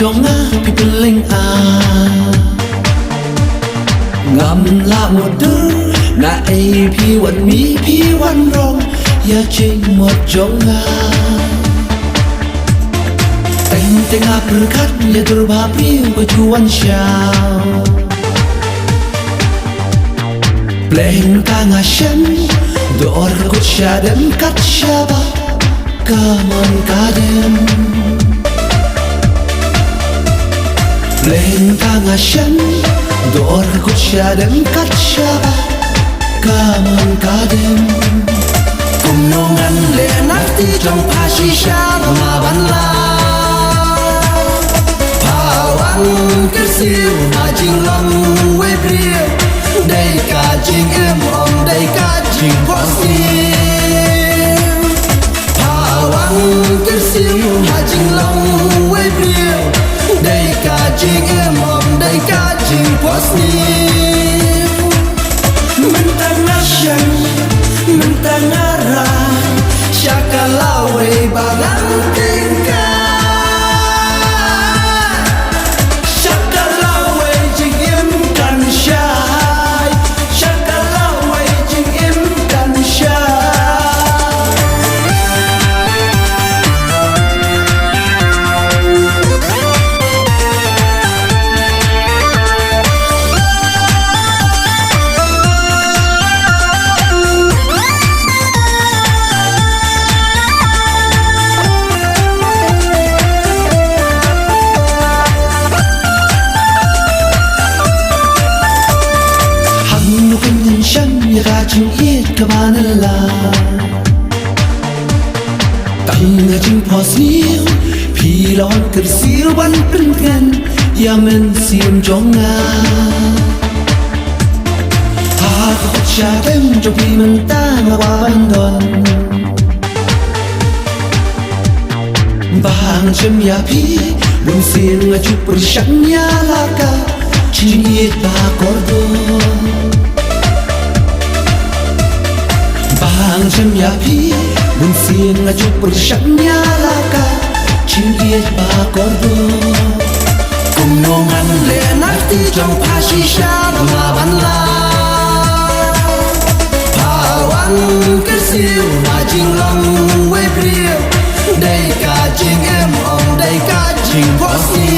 jonga pipeling ngam la một đứa na ai pi wan mi pi wan rong ya ching một jonga teng teng a perkat ya turba pi ko chuan shao Pleng ka nga shen Door ko shadem kat shaba Kamon kadem Pleng ka nga shen Door ko shadem kat shaba Kamon kadem Kumnongan le nakti trong pa shisha Maban la Pawan kersiu ma jing long we brio Đây cả chính em om đây cả chính có sim Hawang cứ sim hà chính long quê brio Đây cả chính em om đây cả chính có sim Mình ta ngã sân mình ta ngã ra Shaka lawe bagang tình ca Shaka lawe chính em cần sha Ga chung yết ka banala Tang nga chung pos niyo Pi lawan kersil ban pengen Yamen siam jonga Ha khot sha dem cho pi man ta nga wan don Bang chem ya pi Bun sin nga chup per shang ya laka Chung yet ba kordon Bang chem ya pi Bun xiên nga chúc bừng sáng nhà la ca Chinh yết ba cordo Cùng nô ngăn lệ nát tí trong pa shisha Mà ban la Pa wan cái siêu mà chinh long quê brio Đây cả chinh em om đây cả chinh có xiêu